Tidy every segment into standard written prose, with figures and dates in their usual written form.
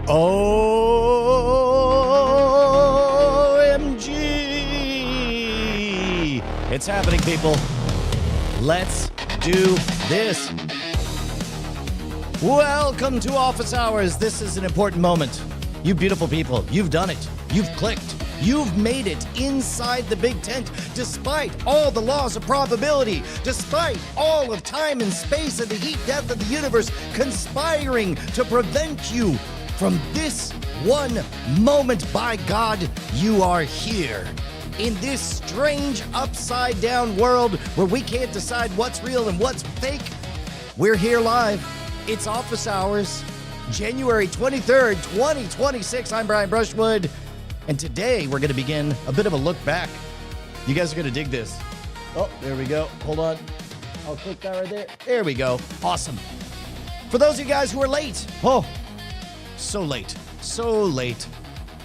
OMG! It's happening, people. Let's do this. Welcome to Office Hours. This is an important moment. You beautiful people, you've done it. You've clicked. You've made it inside the big tent, despite all the laws of probability, despite all of time and space and the heat death of the universe conspiring to prevent you from this one moment. By God, you are here. In this strange upside-down world where we can't decide what's real and what's fake, we're here live. It's Office Hours, January 23rd, 2026. I'm Brian Brushwood. And today, we're going to begin a bit of a look back. You guys are going to dig this. Oh, there we go. Hold on. I'll click that right there. There we go. Awesome. For those of you guys who are late. Oh, so late. So late.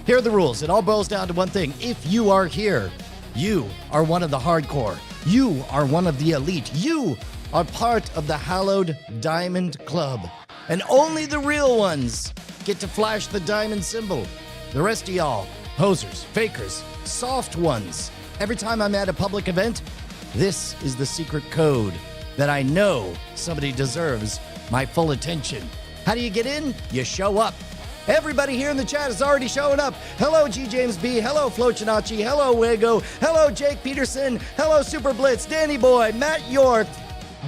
Here are the rules. It all boils down to one thing. If you are here, you are one of the hardcore. You are one of the elite. You are part of the hallowed Diamond Club. And only the real ones get to flash the diamond symbol. The rest of y'all, posers, fakers, soft ones. Every time I'm at a public event, this is the secret code that I know somebody deserves my full attention. How do you get in? You show up. Everybody here in the chat is already showing up. Hello, G. James B. Hello, Flo Chinachi. Hello, Wego. Hello, Jake Peterson. Hello, Super Blitz, Danny Boy, Matt York,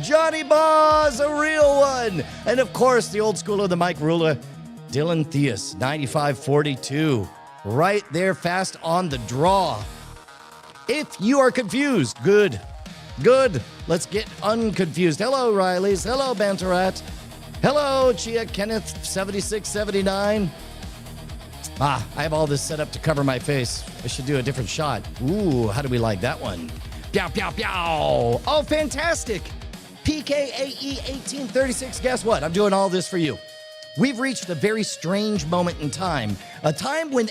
Johnny Boz, a real one. And of course, the old school of the Mike Ruler, Dylan Theus, 9542. Right there, fast on the draw. If you are confused, good. Let's get unconfused. Hello, Riley's. Hello, Banterat. Hello, Chia Kenneth, 7679. I have all this set up to cover my face. I should do a different shot. Ooh, how do we like that one? Pow, pow, pow. Oh, fantastic. PKAE 1836. Guess what? I'm doing all this for you. We've reached a very strange moment in time. A time when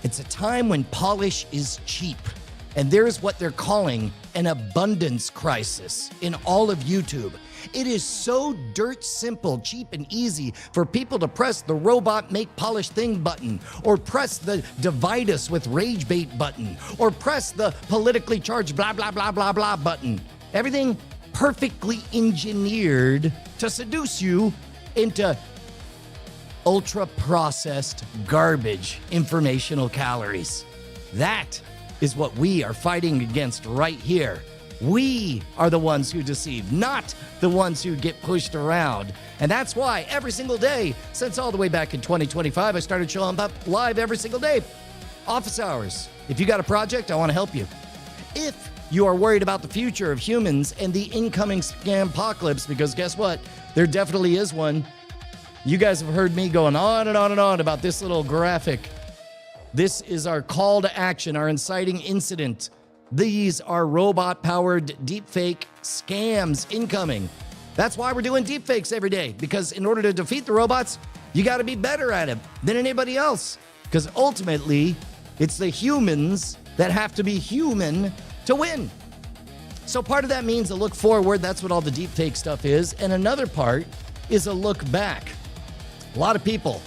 it's a time when polish is cheap. And there's what they're calling an abundance crisis in all of YouTube. It is so dirt simple, cheap, and easy for people to press the robot make polish thing button, or press the divide us with rage bait button, or press the politically charged blah, blah, blah, blah, blah button. Everything perfectly engineered to seduce you into ultra-processed garbage informational calories. That is what we are fighting against right here. We are the ones who deceive, not the ones who get pushed around. And that's why every single day, since all the way back in 2025, I started showing up live every single day. Office Hours. If you got a project, I want to help you. If you are worried about the future of humans and the incoming scam-pocalypse, because guess what? There definitely is one. You guys have heard me going on and on and on about this little graphic. This is our call to action, our inciting incident. These are robot-powered deepfake scams incoming. That's why we're doing deepfakes every day, because in order to defeat the robots, you got to be better at it than anybody else. Because ultimately, it's the humans that have to be human to win. So part of that means a look forward. That's what all the deepfake stuff is. And another part is a look back. A lot of people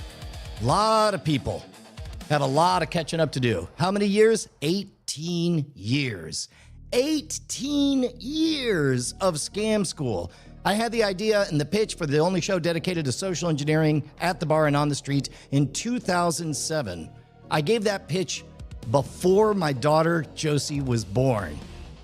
have a lot of catching up to do. How many years? 18 years. 18 years of scam school. I had the idea and the pitch for the only show dedicated to social engineering at the bar and on the street in 2007. I gave that pitch before my daughter Josie was born.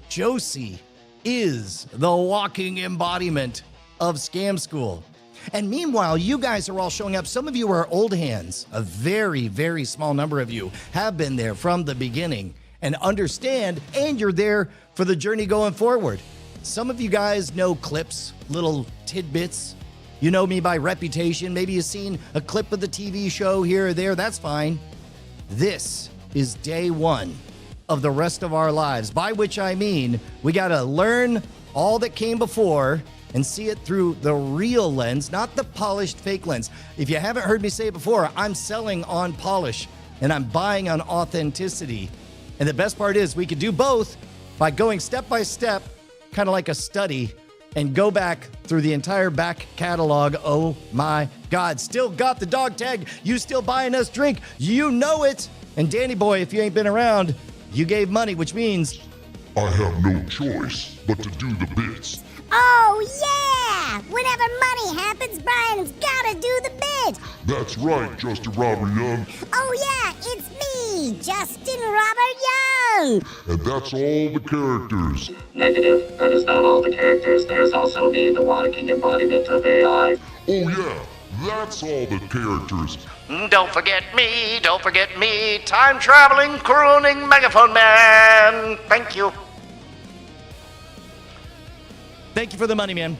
Josie is the walking embodiment of scam school. And meanwhile, you guys are all showing up. Some of you are old hands. A very, very small number of you have been there from the beginning and understand, and you're there for the journey going forward. Some of you guys know clips, little tidbits. You know me by reputation. Maybe you've seen a clip of the TV show here or there. That's fine. This is day one of the rest of our lives, by which I mean we got to learn all that came before and see it through the real lens, not the polished fake lens. If you haven't heard me say it before, I'm selling on polish and I'm buying on authenticity. And the best part is we could do both by going step by step, kind of like a study and go back through the entire back catalog. Oh my God, still got the dog tag. You still buying us drink. You know it. And Danny Boy, if you ain't been around, you gave money, which means I have no choice but to do the bits. Oh, yeah! Whenever money happens, Brian's gotta do the bit. That's right, Justin Robert Young. Oh, yeah, it's me, Justin Robert Young. And that's all the characters. Negative. That is not all the characters. There's also me, the walking embodiment of AI. Oh yeah, that's all the characters. don't forget me, time-traveling, crooning megaphone man. Thank you. Thank you for the money, man.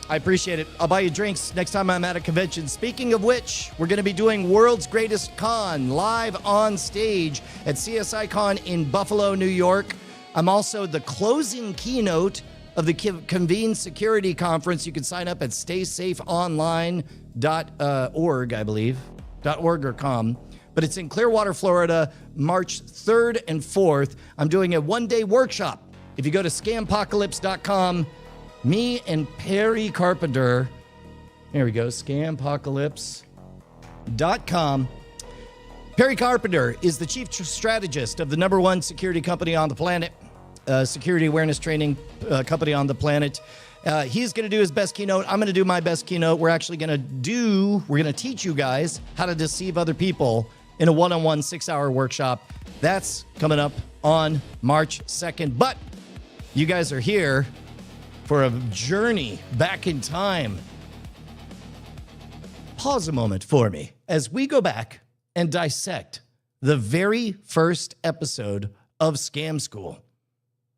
I appreciate it. I'll buy you drinks next time I'm at a convention. Speaking of which, we're going to be doing World's Greatest Con live on stage at CSI Con in Buffalo, New York. I'm also the closing keynote of the Convene Security Conference. You can sign up at staysafeonline.org, I believe. .org or com. But it's in Clearwater, Florida, March 3rd and 4th. I'm doing a one-day workshop. If you go to scampocalypse.com, me and Perry Carpenter, here we go, scampocalypse.com. Perry Carpenter is the chief strategist of the #1 security company on the planet, security awareness training company on the planet. He's going to do his best keynote. I'm going to do my best keynote. We're going to teach you guys how to deceive other people in a one-on-one 6-hour workshop. That's coming up on March 2nd. But you guys are here for a journey back in time. Pause a moment for me as we go back and dissect the very first episode of Scam School.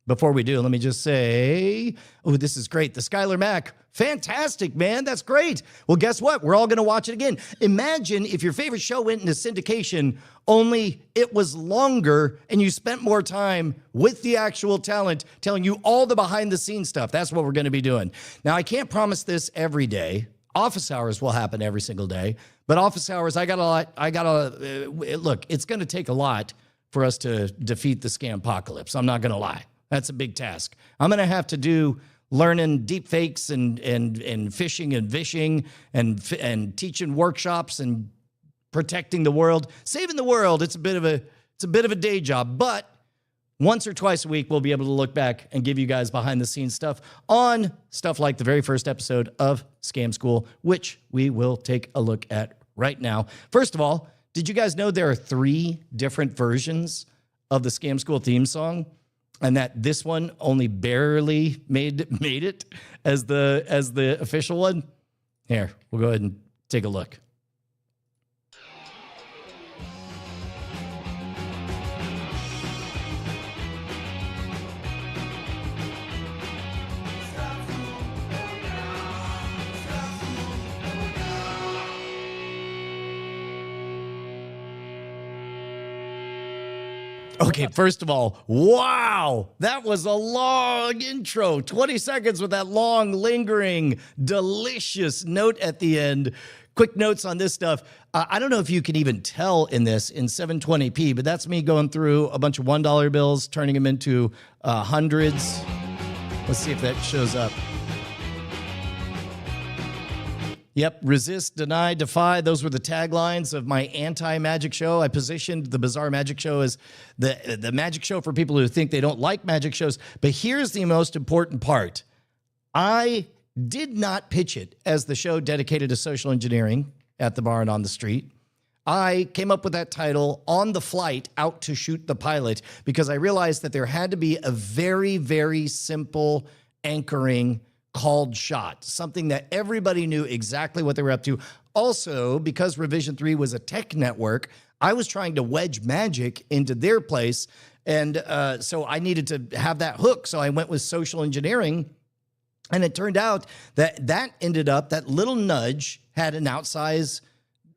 Before we do, let me just say, oh, this is great. The Skylar Mack, fantastic, man. That's great. Well, guess what? We're all going to watch it again. Imagine if your favorite show went into syndication, only it was longer and you spent more time with the actual talent telling you all the behind-the-scenes stuff. That's what we're going to be doing. Now, I can't promise this every day. Office hours will happen every single day. But office hours, look, it's going to take a lot for us to defeat the scam apocalypse. I'm not going to lie. That's a big task. I'm going to have to do learning deep fakes and phishing and vishing and teaching workshops and protecting the world, saving the world. It's a bit of a day job, but once or twice a week, we'll be able to look back and give you guys behind the scenes stuff on stuff like the very first episode of Scam School, which we will take a look at right now. First of all, did you guys know there are 3 different versions of the Scam School theme song? And that this one only barely made it as the official one? Here, we'll go ahead and take a look. Okay, first of all, wow, that was a long intro. 20 seconds with that long, lingering, delicious note at the end. Quick notes on this stuff. I don't know if you can even tell in this in 720p, but that's me going through a bunch of $1 bills, turning them into hundreds. Let's see if that shows up. Yep, resist, deny, defy. Those were the taglines of my anti-magic show. I positioned the Bizarre Magic Show as the magic show for people who think they don't like magic shows. But here's the most important part. I did not pitch it as the show dedicated to social engineering at the bar and on the street. I came up with that title on the flight out to shoot the pilot because I realized that there had to be a very, very simple anchoring called shot, something that everybody knew exactly what they were up to. Also, because Revision 3 was a tech network, I was trying to wedge magic into their place. And so I needed to have that hook. So I went with social engineering. And it turned out that that little nudge had an outsized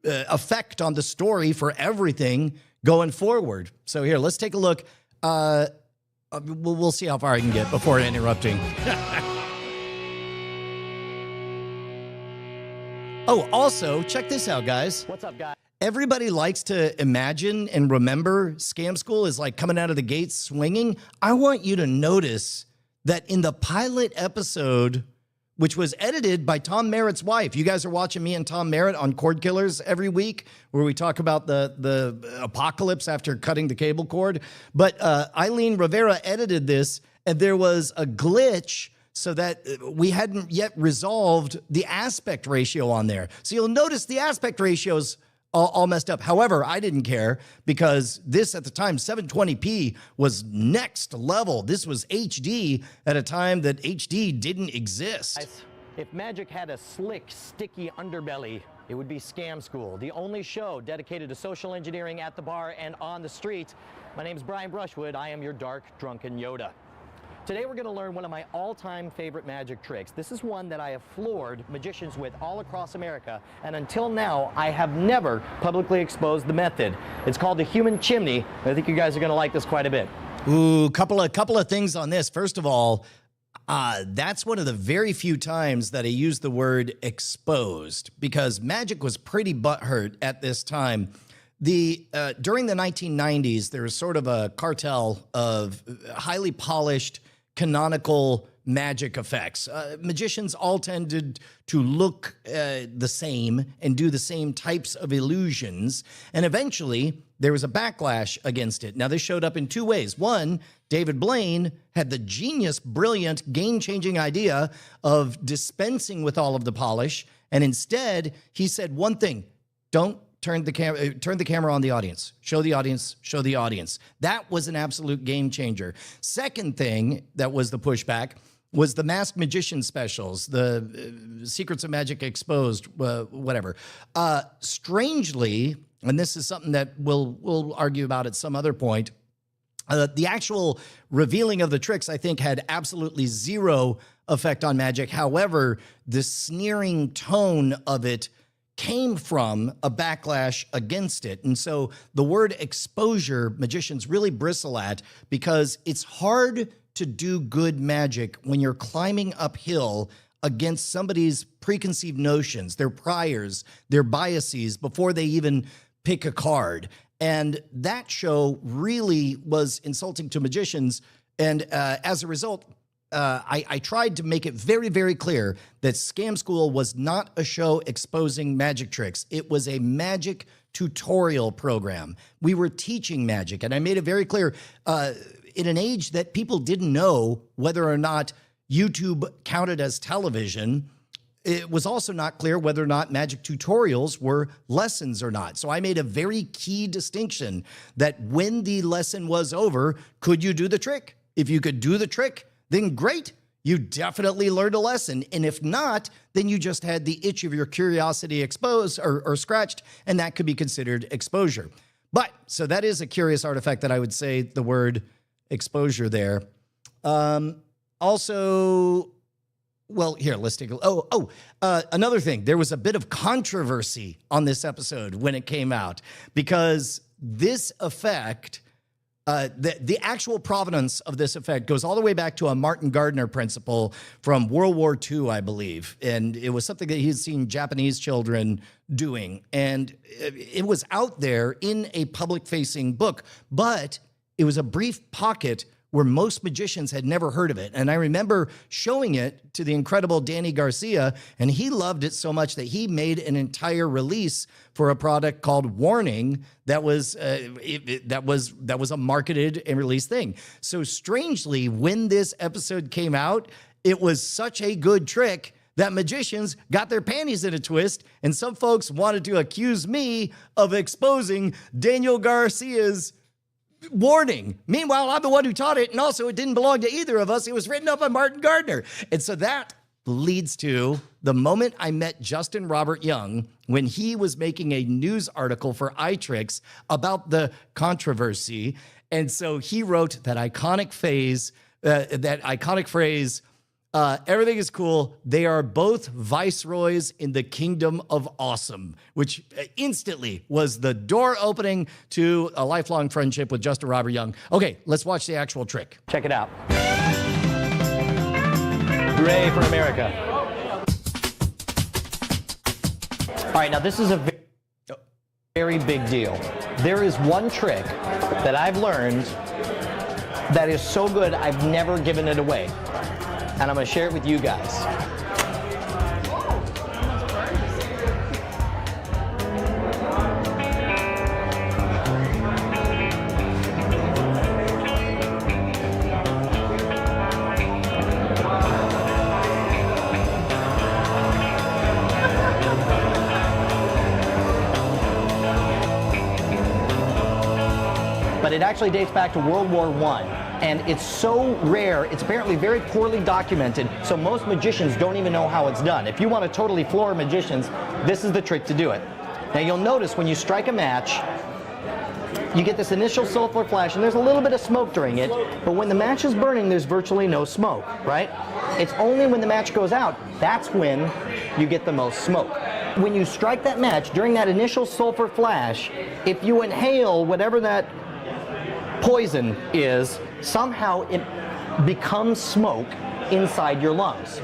effect on the story for everything going forward. So here, let's take a look. We'll see how far I can get before interrupting. Oh, also, check this out, guys. What's up, guys? Everybody likes to imagine and remember Scam School is like coming out of the gates swinging. I want you to notice that in the pilot episode, which was edited by Tom Merritt's wife. You guys are watching me and Tom Merritt on Cord Killers every week, where we talk about the apocalypse after cutting the cable cord. But Eileen Rivera edited this, and there was a glitch so that we hadn't yet resolved the aspect ratio on there. So you'll notice the aspect ratios all messed up. However, I didn't care, because this at the time, 720p was next level. This was HD at a time that HD didn't exist. If magic had a slick, sticky underbelly, it would be Scam School, the only show dedicated to social engineering at the bar and on the street. My name is Brian Brushwood. I am your dark, drunken Yoda. Today we're going to learn one of my all-time favorite magic tricks. This is one that I have floored magicians with all across America, and until now I have never publicly exposed the method. It's called the human chimney. I think you guys are going to like this quite a bit. Ooh, couple of things on this. First of all, that's one of the very few times that I used the word exposed, because magic was pretty butthurt at this time. During the 1990s, there was sort of a cartel of highly polished, canonical magic effects. Magicians all tended to look the same and do the same types of illusions. And eventually, there was a backlash against it. Now, this showed up in two ways. One, David Blaine had the genius, brilliant, game-changing idea of dispensing with all of the polish. And instead, he said one thing: don't turn the camera on the audience. Show the audience, show the audience. That was an absolute game changer. Second thing that was the pushback was the Masked Magician specials, the Secrets of Magic Exposed, whatever. Strangely, and this is something that we'll argue about at some other point, the actual revealing of the tricks, I think, had absolutely zero effect on magic. However, the sneering tone of it came from a backlash against it. And so the word exposure, magicians really bristle at, because it's hard to do good magic when you're climbing uphill against somebody's preconceived notions, their priors, their biases, before they even pick a card. And that show really was insulting to magicians. And as a result, I tried to make it very, very clear that Scam School was not a show exposing magic tricks. It was a magic tutorial program. We were teaching magic, and I made it very clear in an age that people didn't know whether or not YouTube counted as television. It was also not clear whether or not magic tutorials were lessons or not. So I made a very key distinction that when the lesson was over, could you do the trick? If you could do the trick, then great, you definitely learned a lesson. And if not, then you just had the itch of your curiosity exposed or scratched, and that could be considered exposure. But, so that is a curious artifact that I would say the word exposure there. Also, well, here, let's take a, another thing. There was a bit of controversy on this episode when it came out, because this effect, the actual provenance of this effect goes all the way back to a Martin Gardner principle from World War II, I believe. And it was something that he had seen Japanese children doing. And it was out there in a public-facing book, but it was a brief pocket where most magicians had never heard of it. And I remember showing it to the incredible Danny Garcia, and he loved it so much that he made an entire release for a product called Warning that was a marketed and released thing. So strangely, when this episode came out, it was such a good trick that magicians got their panties in a twist, and some folks wanted to accuse me of exposing Daniel Garcia's Warning. Meanwhile, I'm the one who taught it, and also it didn't belong to either of us. It was written up by Martin Gardner. And so that leads to the moment I met Justin Robert Young when he was making a news article for iTricks about the controversy. And so he wrote that iconic phrase, everything is cool. They are both viceroys in the kingdom of awesome, which instantly was the door opening to a lifelong friendship with Justin Robert Young. Okay, let's watch the actual trick. Check it out. Hooray for America. All right, now this is a very big deal. There is one trick that I've learned that is so good I've never given it away. And I'm going to share it with you guys. It actually dates back to World War I, and it's so rare, it's apparently very poorly documented, so most magicians don't even know how it's done. If you want to totally floor magicians, this is the trick to do it. Now you'll notice when you strike a match, you get this initial sulfur flash, and there's a little bit of smoke during it, but when the match is burning, there's virtually no smoke, right? It's only when the match goes out, that's when you get the most smoke. When you strike that match, during that initial sulfur flash, if you inhale whatever that poison is, somehow it becomes smoke inside your lungs.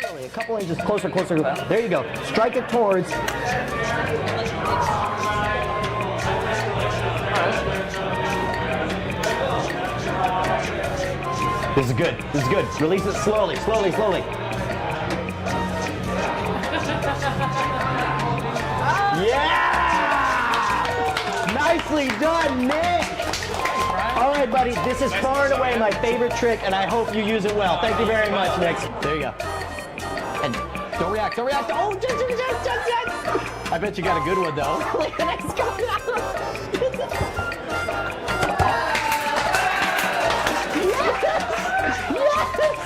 A couple inches closer. There you go. Strike it towards. This is good. Release it slowly. Yeah! Nicely done, Nick! All right, buddy, this is far and away my favorite trick, and I hope you use it well. Thank you very much, Nick. There you go. And don't react. Oh, I bet you got a good one, though. Nick's coming out. Yes!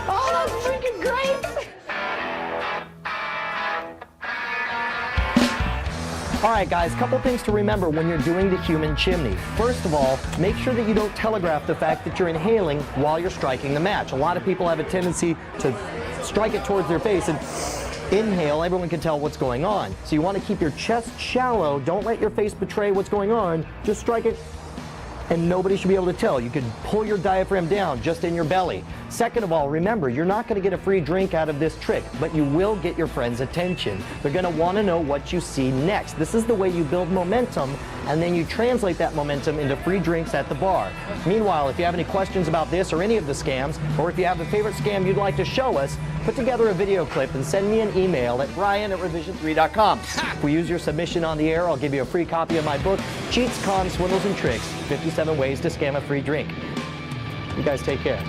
Oh, that's freaking great! All right, guys, couple things to remember when you're doing the human chimney. First of all, make sure that you don't telegraph the fact that you're inhaling while you're striking the match. A lot of people have a tendency to strike it towards their face and inhale. Everyone can tell what's going on. So you want to keep your chest shallow. Don't let your face betray what's going on. Just strike it, and nobody should be able to tell. You can pull your diaphragm down just in your belly. Second of all, remember, you're not going to get a free drink out of this trick, but you will get your friends' attention. They're going to want to know what you see next. This is the way you build momentum, and then you translate that momentum into free drinks at the bar. Meanwhile, if you have any questions about this or any of the scams, or if you have a favorite scam you'd like to show us, put together a video clip and send me an email at ryan@revision3.com. If we use your submission on the air, I'll give you a free copy of my book, Cheats, Cons, Swindles, and Tricks, 57 Ways to Scam a Free Drink. You guys take care.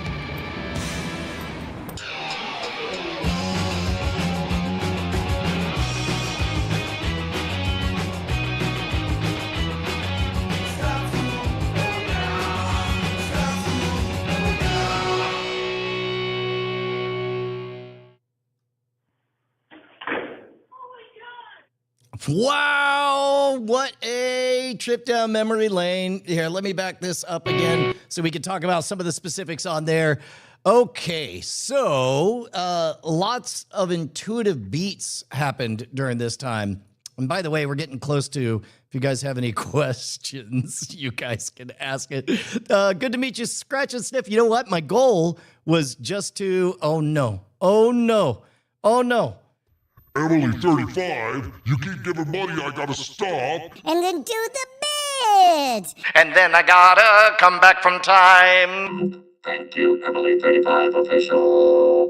Wow, what a trip down memory lane. Here, let me back this up again so we can talk about some of the specifics on there. Okay, so lots of intuitive beats happened during this time. And by the way, we're getting close to, if you guys have any questions, you guys can ask it. Good to meet you, Scratch and Sniff. You know what? My goal was just to, oh no. Emily, 35, you keep giving money, I gotta stop. And then do the bid. And then I gotta come back from time. Thank you, Emily 35 official.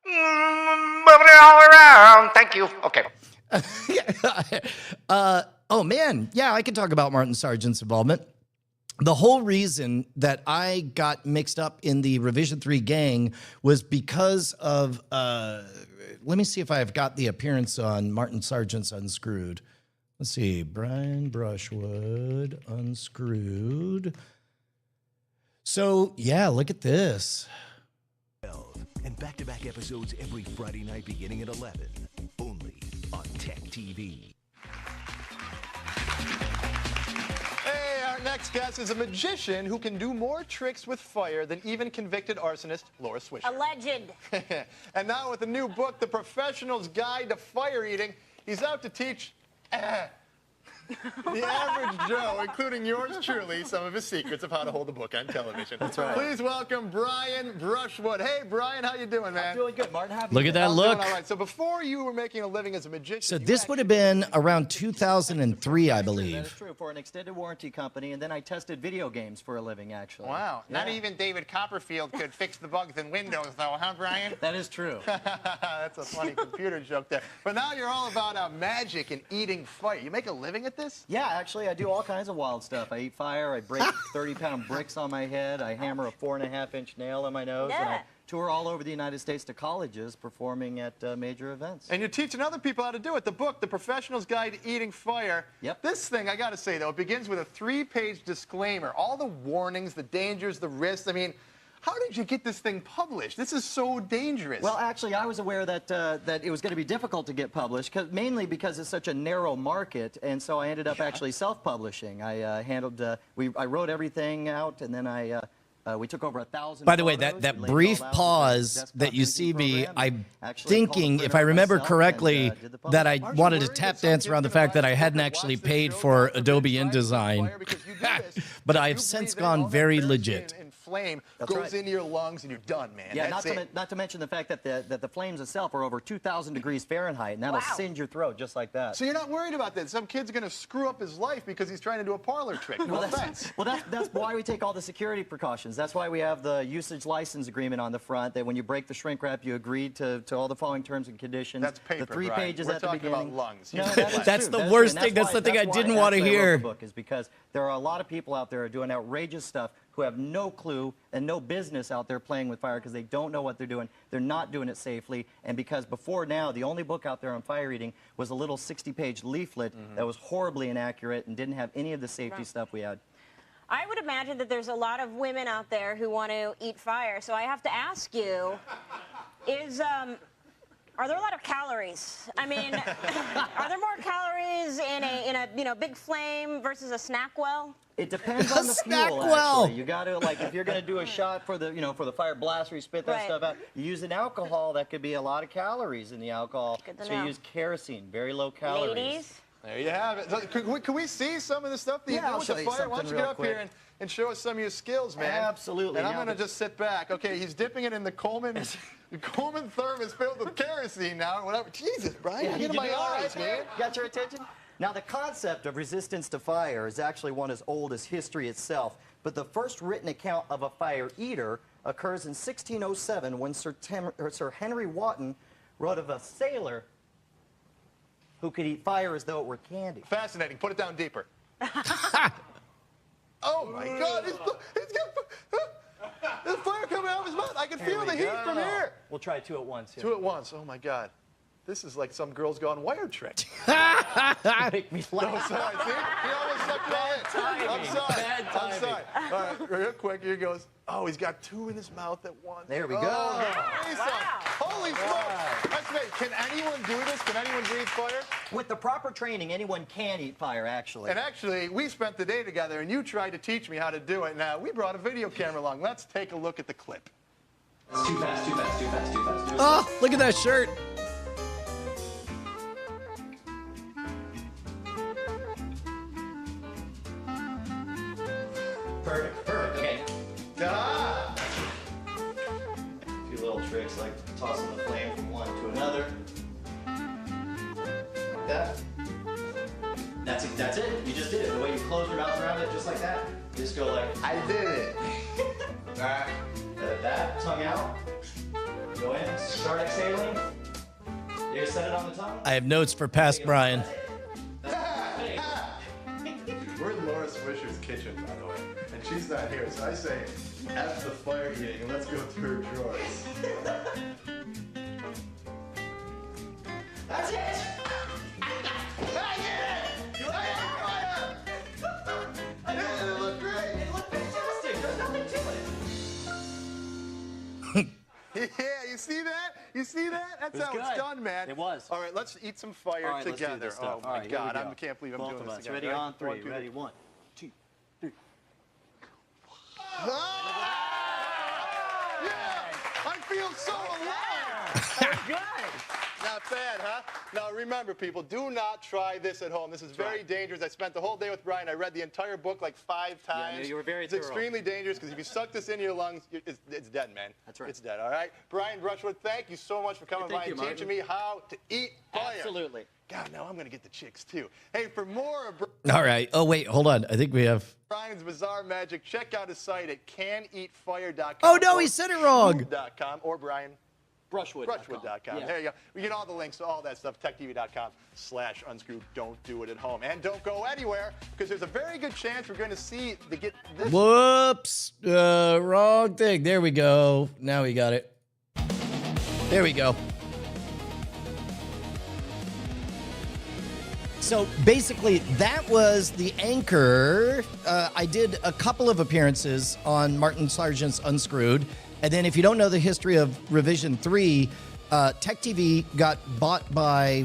Moving it all around. Thank you. Okay. Oh, man. Yeah, I can talk about Martin Sargent's involvement. The whole reason that I got mixed up in the Revision 3 gang was because of, let me see if I've got the appearance on Martin Sargent's Unscrewed. Let's see, Brian Brushwood, Unscrewed. So, yeah, look at this. And back-to-back episodes every Friday night beginning at 11, only on Tech TV. Hey, our next guest is a magician who can do more tricks with fire than even convicted arsonist Laura Swisher. A legend. And now with a new book, The Professional's Guide to Fire Eating, he's out to teach the average Joe, including yours truly, some of his secrets of how to hold a book on television. That's right. Please welcome Brian Brushwood. Hey, Brian, how you doing, man? I'm doing good, Martin. Look at that look. All right. So before you were making a living as a magician... So this would have been around 2003, I That is believe. true, for an extended warranty company, and then I tested video games for a living, actually. Wow. Yeah. Not even David Copperfield could fix the bugs in Windows, though, huh, Brian? That is true. That's a funny computer joke there. But now you're all about magic and eating fire. You make a living at at this? Yeah, actually, I do all kinds of wild stuff. I eat fire, I break 30-pound bricks on my head, I hammer a 4.5-inch nail in my nose, and I tour all over the United States to colleges performing at major events. And you're teaching other people how to do it. The book, The Professional's Guide to Eating Fire. Yep. This thing, I got to say, though, it begins with a 3-page disclaimer. All the warnings, the dangers, the risks. I mean, how did you get this thing published? This is so dangerous. Well, actually, I was aware that that it was going to be difficult to get published, mainly because it's such a narrow market, and so I ended up actually self-publishing. I I wrote everything out, and then we took over 1,000. By the way, that brief pause that you see me, I'm thinking, if I remember correctly, that I wanted to tap dance around the fact that I hadn't actually paid for Adobe InDesign. But I've since gone very legit. Flame goes into your lungs and you're done, man. Yeah, not to mention the fact that the flames itself are over 2,000 degrees Fahrenheit, and that'll singe your throat just like that. So you're not worried about that? Some kid's going to screw up his life because he's trying to do a parlor trick. No offense. That's why we take all the security precautions. That's why we have the usage license agreement on the front, that when you break the shrink wrap, you agreed to all the following terms and conditions. That's paper, the 3 Brian. pages We're at the beginning. talking about lungs. No, that's the worst thing. That's the thing I didn't want to hear. The book is because there are a lot of people out there who are doing outrageous stuff who have no clue and no business out there playing with fire because they don't know what they're doing. They're not doing it safely. And because before now, the only book out there on fire eating was a little 60-page leaflet that was horribly inaccurate and didn't have any of the safety stuff we had. I would imagine that there's a lot of women out there who want to eat fire. So I have to ask you, are there a lot of calories? I mean, are there more calories in a big flame versus a snack well? It depends on the fuel, actually. You got to, like, if you're going to do a shot for the, for the fire blast where you spit that stuff out, you use an alcohol, that could be a lot of calories in the alcohol. So you use kerosene, very low calories. Ladies? There you have it. So, can we see some of the stuff that you do with the fire? Why don't you get up here and show us some of your skills, man? Absolutely. And I'm going to just sit back. Okay, he's dipping it in the Coleman thermos filled with kerosene now, or whatever. Jesus, Brian, get in my eyes, man. Got your attention? Now, the concept of resistance to fire is actually one as old as history itself, but the first written account of a fire eater occurs in 1607 when Sir Henry Wotton wrote of a sailor who could eat fire as though it were candy. Fascinating. Put it down deeper. Oh, my God. He's got there's fire coming out of his mouth. I can feel the heat from here. We'll try 2 at once. 2 at once. Oh, my God. This is like some Girls Gone Wired trick. Make me laugh. No, sorry. See? He almost sucked it all in. I'm sorry. Bad timing. I'm sorry. All right, real quick. Here he goes. Oh, he's got 2 in his mouth at once. There we go. Holy smokes. That's great. Can anyone do this? Can anyone breathe fire? With the proper training, anyone can eat fire, actually. And actually, we spent the day together, and you tried to teach me how to do it. Now, we brought a video camera along. Let's take a look at the clip. It's too fast, too fast, too fast, too fast. Oh, look at that shirt. Perfect, okay. Ah! A few little tricks like tossing the flame from one to another. Like that. That's it. You just did it. The way you close your mouth around it, just like that. You just go like, I did it. alright. That, tongue out. Go in, start exhaling. You set it on the tongue. I have notes for past Brian. We're in Laura Swisher's kitchen, by the way, and she's not here, so I say, F the fire eating, and let's go through her drawers. That's it! It looked great! It looked fantastic! There's nothing to it! Yeah, you see that? You see that? That's how it's done, man. It was. All right, let's eat some fire together. Oh, my God, I can't believe I'm Both doing of this us. again. Ready on 3. Ready, 1, 2, 3. Ah! Yeah! I feel so alive! Good! Not bad, huh? Now remember, people, do not try this at home. This is very dangerous. I spent the whole day with Brian. I read the entire book like 5 times. Yeah, you were very It's thorough. extremely dangerous because if you suck this into your lungs, it's dead, man. That's right. It's dead, all right? Brian Brushwood, thank you so much for coming by and teaching me how to eat fire. Absolutely. God, now I'm going to get the chicks, too. Hey, for more of All right. Oh, wait, hold on. I think we have... Brian's Bizarre Magic, check out his site at caneatfire.com. Oh, no, he said it wrong. .com or Brian. Brushwood.com. Yeah. There you go. We get all the links to all that stuff, techtv.com/unscrewed. Don't do it at home. And don't go anywhere, because there's a very good chance we're going to see get this. Whoops. Wrong thing. There we go. Now we got it. There we go. So basically, that was the anchor. I did a couple of appearances on Martin Sargent's Unscrewed. And then if you don't know the history of Revision 3, Tech TV got bought by,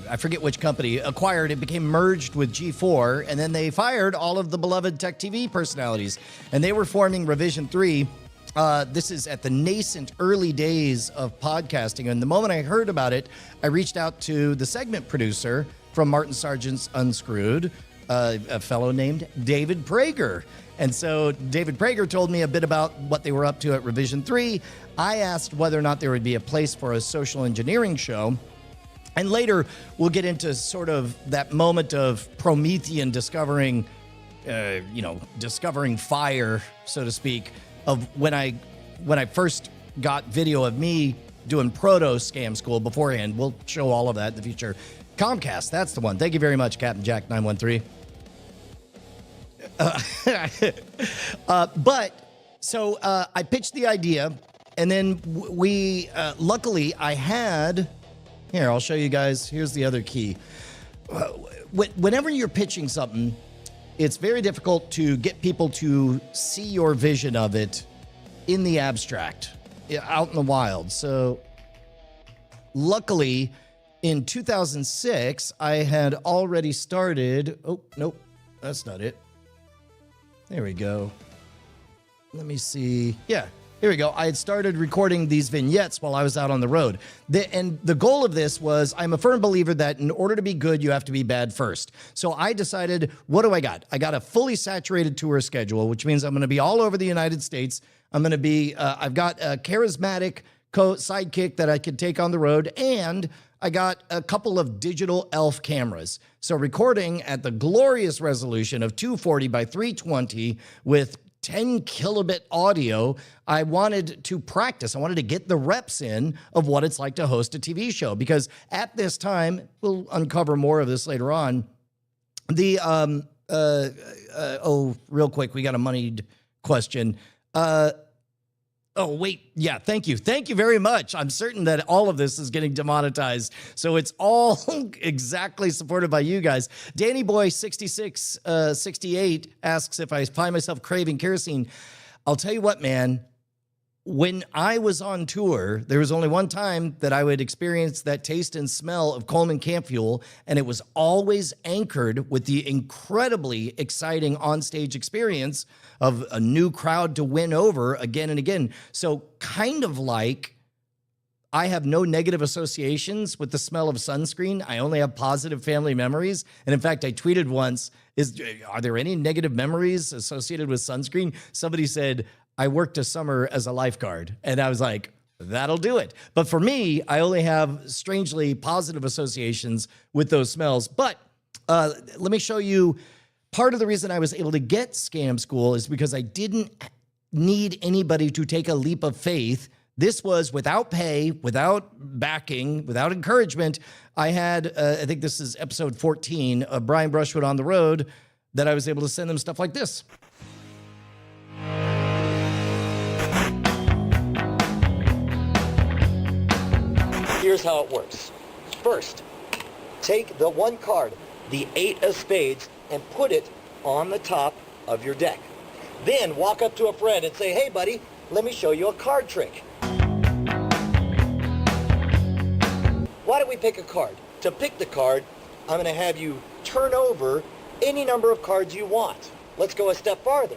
I forget which company, acquired, it became merged with G4, and then they fired all of the beloved Tech TV personalities. And they were forming Revision 3. This is at the nascent early days of podcasting. And the moment I heard about it, I reached out to the segment producer from Martin Sargent's Unscrewed, a fellow named David Prager. And so David Prager told me a bit about what they were up to at Revision 3. I asked whether or not there would be a place for a social engineering show. And later, we'll get into sort of that moment of Promethean discovering fire, so to speak, of when I first got video of me doing proto scam school beforehand. We'll show all of that in the future. Comcast, that's the one. Thank you very much, Captain Jack 913. I pitched the idea, and then luckily I had, here, I'll show you guys. Here's the other key. Whenever you're pitching something, it's very difficult to get people to see your vision of it in the abstract, out in the wild. So luckily, in 2006, I had already started. Oh, nope, that's not it. There we go. Let me see. Yeah, here we go. I had started recording these vignettes while I was out on the road. And the goal of this was, I'm a firm believer that in order to be good, you have to be bad first. So I decided, what do I got? I got a fully saturated tour schedule, which means I'm going to be all over the United States. I'm going to be, I've got a charismatic sidekick that I could take on the road, and I got a couple of digital ELF cameras. So recording at the glorious resolution of 240 by 320 with 10 kilobit audio, I wanted to practice. I wanted to get the reps in of what it's like to host a TV show. Because at this time, we'll uncover more of this later on, real quick, we got a moneyed question. Oh, wait. Yeah, thank you. Thank you very much. I'm certain that all of this is getting demonetized. So it's all exactly supported by you guys. Danny Boy 6668 asks if I find myself craving kerosene. I'll tell you what, man. When I was on tour, there was only one time that I would experience that taste and smell of Coleman camp fuel, and it was always anchored with the incredibly exciting onstage experience of a new crowd to win over again and again. So kind of like I have no negative associations with the smell of sunscreen. I only have positive family memories. And in fact, I tweeted once, are there any negative memories associated with sunscreen? Somebody said, I worked a summer as a lifeguard. And I was like, that'll do it. But for me, I only have strangely positive associations with those smells. But let me show you. Part of the reason I was able to get Scam School is because I didn't need anybody to take a leap of faith. This was without pay, without backing, without encouragement. I had, I think this is episode 14 of Brian Brushwood on the Road, that I was able to send them stuff like this. Here's how it works. First, take the one card, the 8 of spades, and put it on the top of your deck. Then walk up to a friend and say, hey buddy, let me show you a card trick. Why don't we pick a card? To pick the card, I'm going to have you turn over any number of cards you want. Let's go a step farther.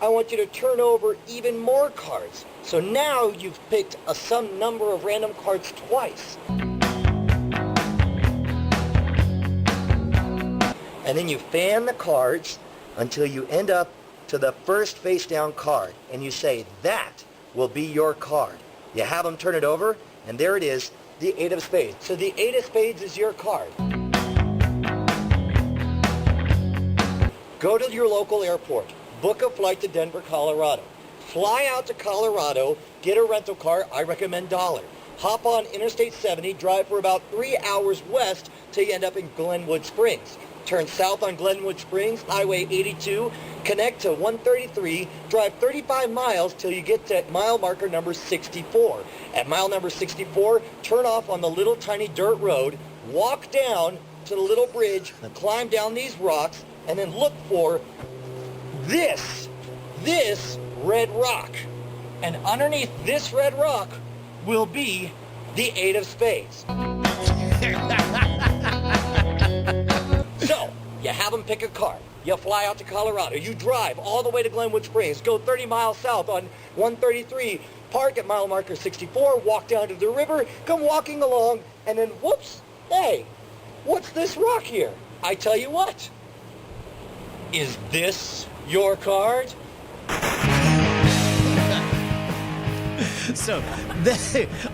I want you to turn over even more cards. So now you've picked some number of random cards twice. And then you fan the cards until you end up to the first face down card. And you say, that will be your card. You have them turn it over, and there it is, the 8 of spades. So the 8 of spades is your card. Go to your local airport. Book a flight to Denver, Colorado. Fly out to Colorado, get a rental car, I recommend Dollar. hop on Interstate 70, drive for about 3 hours west till you end up in Glenwood Springs. Turn south on Glenwood Springs, Highway 82, connect to 133, drive 35 miles till you get to mile marker number 64. At mile number 64, turn off on the little tiny dirt road, walk down to the little bridge, climb down these rocks, and then look for this red rock. And underneath this red rock will be the 8 of spades. So, you have them pick a car. You fly out to Colorado. You drive all the way to Glenwood Springs. Go 30 miles south on 133. Park at mile marker 64. Walk down to the river. Come walking along. And then, whoops, hey, what's this rock here? I tell you what. Is this your card? So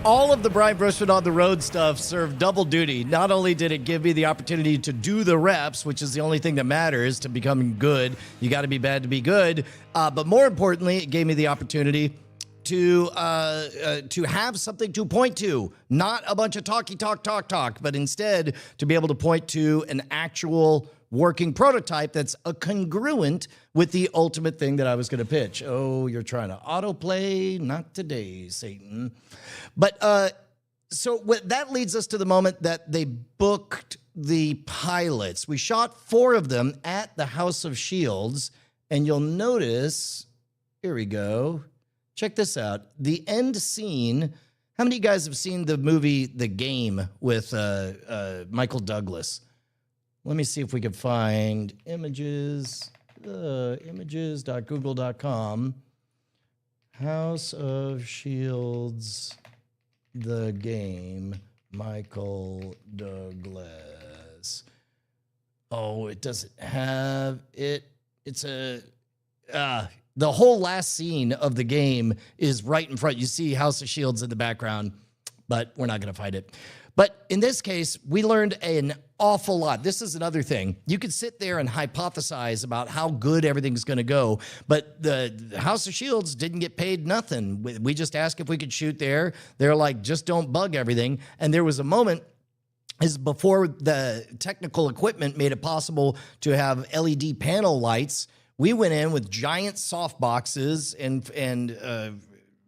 all of the Brian Brushwood on the road stuff served double duty. Not only did it give me the opportunity to do the reps, which is the only thing that matters to becoming good. You got to be bad to be good. But more importantly, it gave me the opportunity to have something to point to, not a bunch of talk, but instead to be able to point to an actual working prototype that's a congruent with the ultimate thing that I was going to pitch. Oh, you're trying to autoplay? Not today, Satan. But so that leads us to the moment that they booked the pilots. We shot 4 of them at the House of Shields, and you'll notice, here we go. Check this out. The end scene. How many of you guys have seen the movie The Game with Michael Douglas? Let me see if we can find images. Images.google.com. House of Shields, The Game, Michael Douglas. Oh, it doesn't have it. It's a... the whole last scene of The Game is right in front. You see House of Shields in the background, but we're not going to find it. But in this case, we learned an awful lot. This is another thing. You could sit there and hypothesize about how good everything's going to go, but the House of Shields didn't get paid nothing. We just asked if we could shoot there. They're like, just don't bug everything. And there was a moment is before the technical equipment made it possible to have LED panel lights. We went in with giant soft boxes and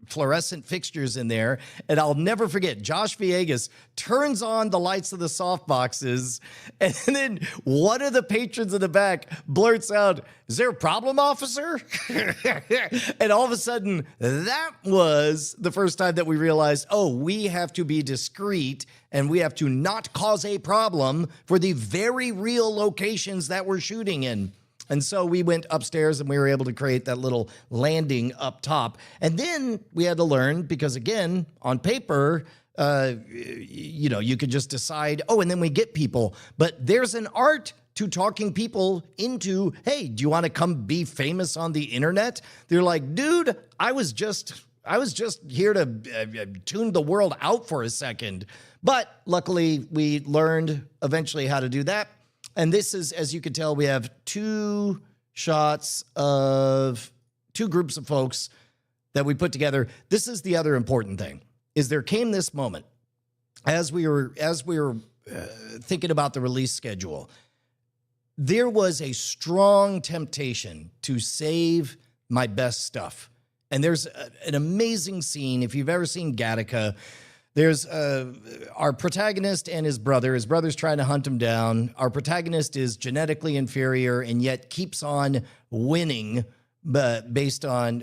fluorescent fixtures in there, and I'll never forget, Josh Villegas turns on the lights of the soft boxes, and then one of the patrons in the back blurts out, "Is there a problem, officer?" And all of a sudden, that was the first time that we realized, oh, we have to be discreet, and we have to not cause a problem for the very real locations that we're shooting in. And so we went upstairs and we were able to create that little landing up top. And then we had to learn, because again, on paper, you could just decide, oh, and then we get people. But there's an art to talking people into, hey, do you want to come be famous on the internet? They're like, dude, I was just here to tune the world out for a second. But luckily, we learned eventually how to do that. And this is, as you can tell, we have 2 shots of 2 groups of folks that we put together. This is the other important thing, is there came this moment as we were thinking about the release schedule. There was a strong temptation to save my best stuff. And there's an amazing scene. If you've ever seen Gattaca, there's our protagonist and his brother. His brother's trying to hunt him down. Our protagonist is genetically inferior and yet keeps on winning, but based on,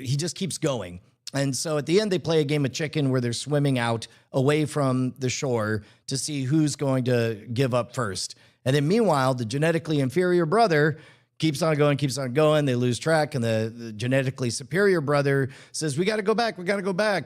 he just keeps going. And so at the end, they play a game of chicken where they're swimming out away from the shore to see who's going to give up first. And then meanwhile, the genetically inferior brother keeps on going. They lose track, and the genetically superior brother says, we got to go back.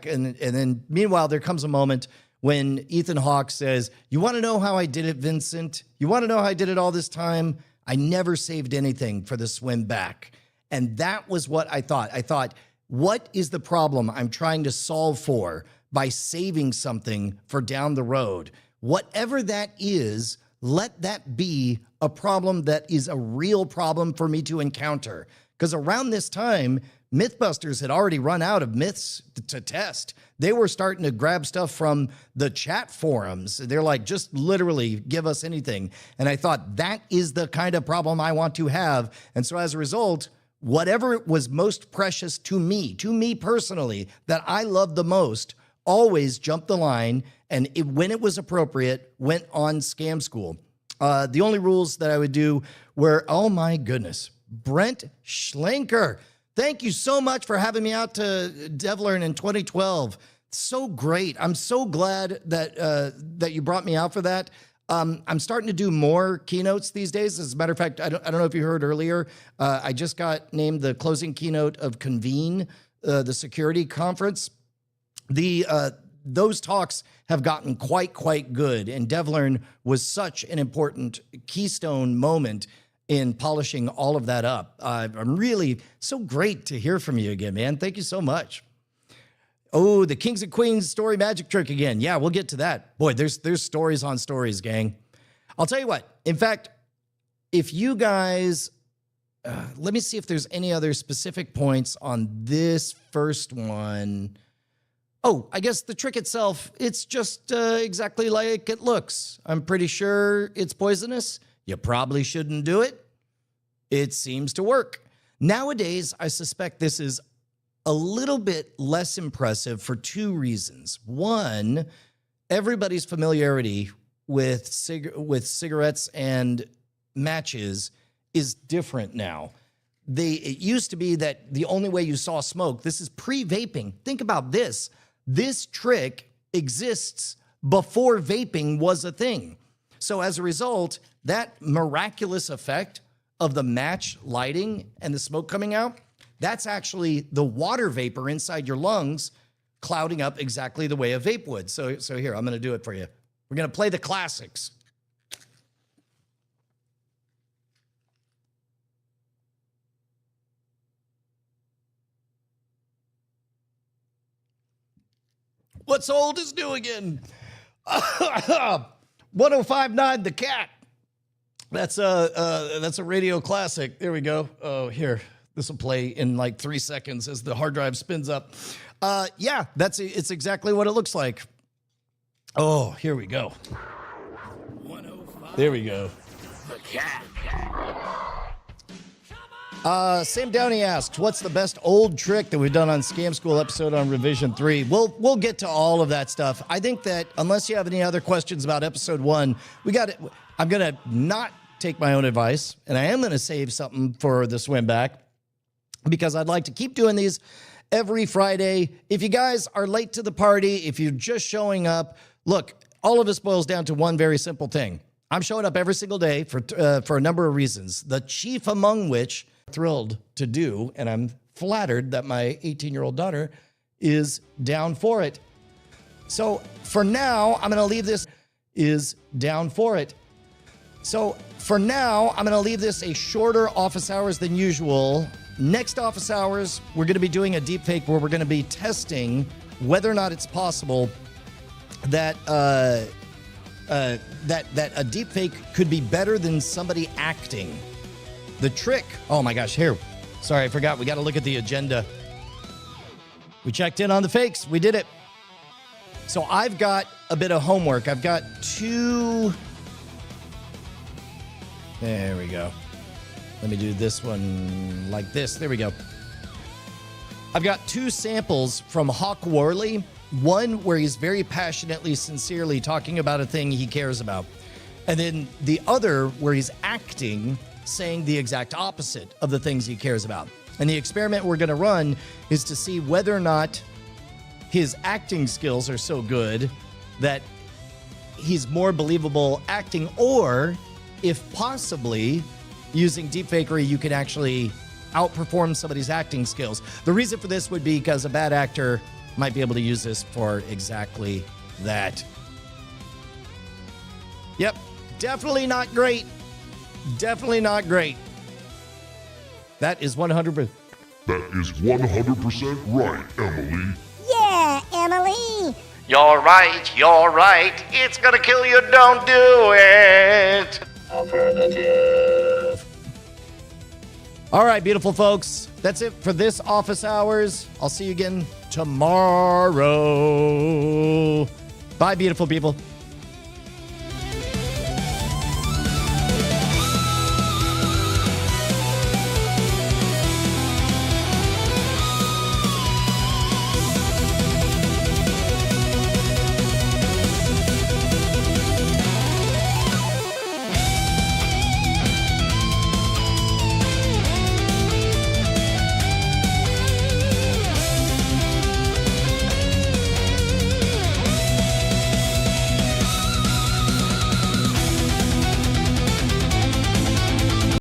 And then meanwhile, there comes a moment when Ethan Hawke says, you want to know how I did it, Vincent? You want to know how I did it all this time? I never saved anything for the swim back. And that was what I thought. I thought, what is the problem I'm trying to solve for by saving something for down the road? Whatever that is, let that be a problem that is a real problem for me to encounter. Because around this time, Mythbusters had already run out of myths to test. They were starting to grab stuff from the chat forums. They're like, just literally give us anything. And I thought, that is the kind of problem I want to have. And so as a result, whatever was most precious to me personally, that I loved the most, always jumped the line, and when it was appropriate, went on Scam School. The only rules that I would do were, oh my goodness, Brent Schlenker. Thank you so much for having me out to DevLearn in 2012. So great. I'm so glad that you brought me out for that. I'm starting to do more keynotes these days. As a matter of fact, I don't know if you heard earlier, I just got named the closing keynote of Convene, the security conference. Those talks have gotten quite good, and DevLearn was such an important keystone moment in polishing all of that up. I'm really so great to hear from you again, man. Thank you so much. Oh, the Kings and Queens story magic trick again. Yeah, we'll get to that. Boy, there's stories on stories, gang. I'll tell you what. In fact, if you guys, let me see if there's any other specific points on this first one. Oh, I guess the trick itself, it's just exactly like it looks. I'm pretty sure it's poisonous. You probably shouldn't do it. It seems to work. Nowadays, I suspect this is a little bit less impressive for two reasons. One, everybody's familiarity with cigarettes and matches is different now. It used to be that the only way you saw smoke, this is pre-vaping. Think about this. This trick exists before vaping was a thing. So as a result, that miraculous effect of the match lighting and the smoke coming out, that's actually the water vapor inside your lungs clouding up exactly the way a vape would. So here, I'm going to do it for you. We're going to play the classics. What's old is new again. 1059 The Cat. That's a radio classic. There we go. Oh, here. This will play in like 3 seconds as the hard drive spins up. Yeah, it's exactly what it looks like. Oh, here we go. 105. There we go. The Cat. Sam Downey asks, what's the best old trick that we've done on Scam School episode on Revision 3? We'll get to all of that stuff. I think that unless you have any other questions about episode 1, I'm going to not take my own advice, and I am going to save something for the swim back because I'd like to keep doing these every Friday. If you guys are late to the party, if you're just showing up, look, all of this boils down to one very simple thing. I'm showing up every single day for a number of reasons, the chief among which thrilled to do, and I'm flattered that my 18-year-old daughter is down for it. So for now, I'm going to leave this a shorter office hours than usual. Next office hours, we're going to be doing a deepfake where we're going to be testing whether or not it's possible that a deepfake could be better than somebody acting. The trick, oh my gosh, here. Sorry, I forgot. We got to look at the agenda. We checked in on the fakes. We did it. So I've got a bit of homework. I've got two. There we go. Let me do this one like this. There we go. I've got two samples from Hawk Worley. One where he's very passionately, sincerely talking about a thing he cares about. And then the other where he's acting, saying the exact opposite of the things he cares about. And the experiment we're going to run is to see whether or not his acting skills are so good that he's more believable acting, or if possibly using deepfakery, you can actually outperform somebody's acting skills. The reason for this would be because a bad actor might be able to use this for exactly that. Yep, definitely not great. Definitely not great. That is 100%. That is 100% right, Emily. Yeah, Emily. You're right. It's gonna kill you, don't do it. Alternative. All right, beautiful folks. That's it for this office hours. I'll see you again tomorrow. Bye, beautiful people.